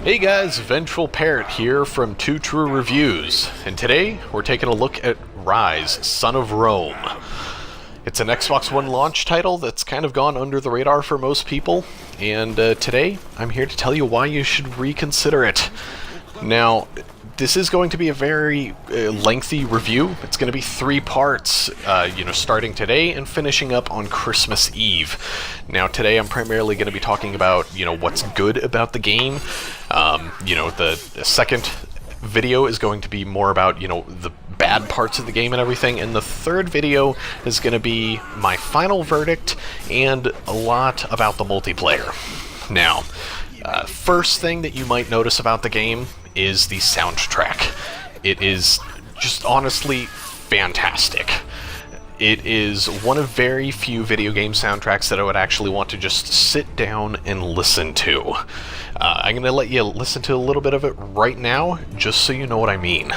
Hey guys, Vengeful Parrot here from Two True Reviews, and today we're taking a look at Ryse, Son of Rome. It's an Xbox One launch title that's kind of gone under the radar for most people, and today I'm here to tell you why you should reconsider it. Now, this is going to be a very lengthy review. It's going to be 3 parts, starting today and finishing up on Christmas Eve. Now, today I'm primarily going to be talking about, what's good about the game. The second video is going to be more about, the bad parts of the game and everything, and the third video is going to be my final verdict and a lot about the multiplayer. Now, first thing that you might notice about the game is the soundtrack. It is just honestly fantastic. It is one of very few video game soundtracks that I would actually want to just sit down and listen to. I'm going to let you listen to a little bit of it right now, just so you know what I mean.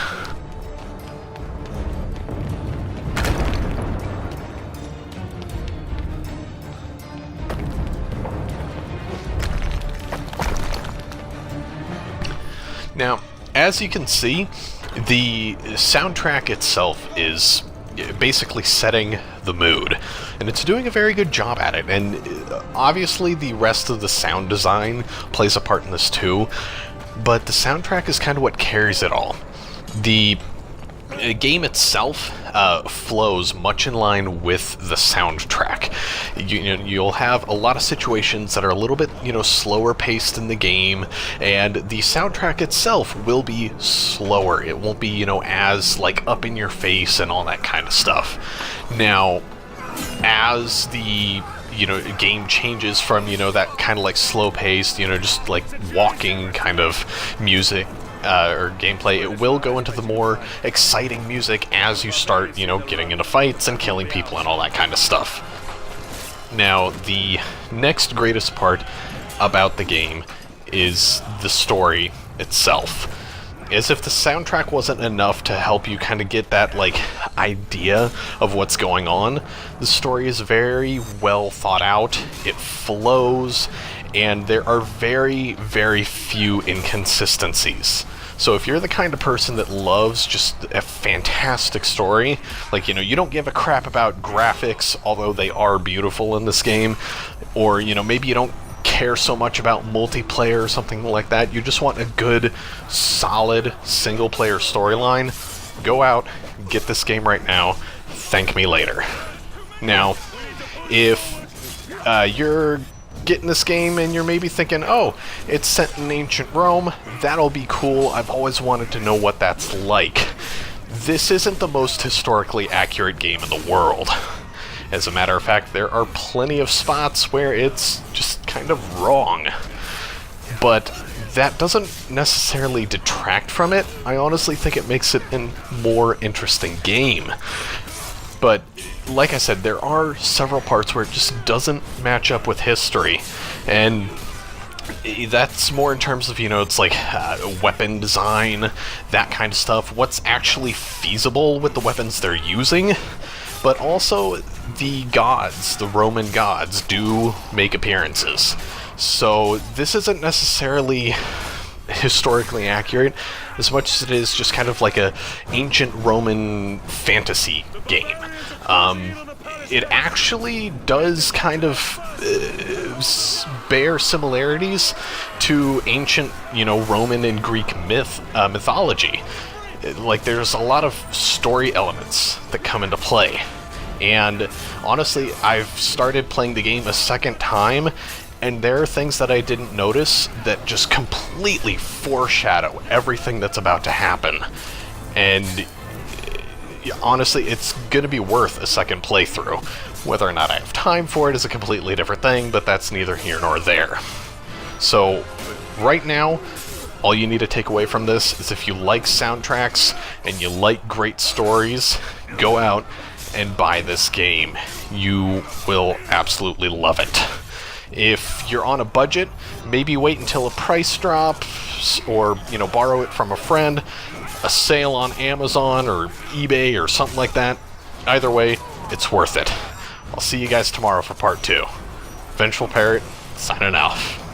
Now, as you can see, the soundtrack itself is basically setting the mood, and it's doing a very good job at it, and obviously the rest of the sound design plays a part in this too, but the soundtrack is kind of what carries it all. The game itself flows much in line with the soundtrack. You'll have a lot of situations that are a little bit, slower paced in the game, and the soundtrack itself will be slower. It won't be, as up in your face and all that kind of stuff. Now, as the game changes from, that kind of slow paced, just walking kind of music, or gameplay, it will go into the more exciting music as you start, getting into fights and killing people and all that kind of stuff. Now, the next greatest part about the game is the story itself. As if the soundtrack wasn't enough to help you kind of get that, idea of what's going on, the story is very well thought out, it flows, and there are very, very few inconsistencies. So if you're the kind of person that loves just a fantastic story, you don't give a crap about graphics, although they are beautiful in this game, or, maybe you don't care so much about multiplayer or something like that, you just want a good, solid, single-player storyline, go out, get this game right now, thank me later. Now, if you're getting this game and you're maybe thinking, oh, it's set in ancient Rome, that'll be cool, I've always wanted to know what that's like. This isn't the most historically accurate game in the world. As a matter of fact, there are plenty of spots where it's just kind of wrong. But that doesn't necessarily detract from it. I honestly think it makes it a more interesting game. But like I said, there are several parts where it just doesn't match up with history, and that's more in terms of, it's weapon design, that kind of stuff, what's actually feasible with the weapons they're using, but also the gods, the Roman gods, do make appearances. So this isn't necessarily historically accurate as much as it is just kind of like a ancient Roman fantasy game. It actually does kind of bear similarities to ancient, Roman and Greek mythology. There's a lot of story elements that come into play. And honestly, I've started playing the game a second time, and there are things that I didn't notice that just completely foreshadow everything that's about to happen. And honestly, it's going to be worth a second playthrough. Whether or not I have time for it is a completely different thing, but that's neither here nor there. So, right now, all you need to take away from this is if you like soundtracks and you like great stories, go out and buy this game. You will absolutely love it. If you're on a budget, maybe wait until a price drops, or, borrow it from a friend, a sale on Amazon or eBay or something like that. Either way, it's worth it. I'll see you guys tomorrow for part 2. Vengeful Parrot, signing off.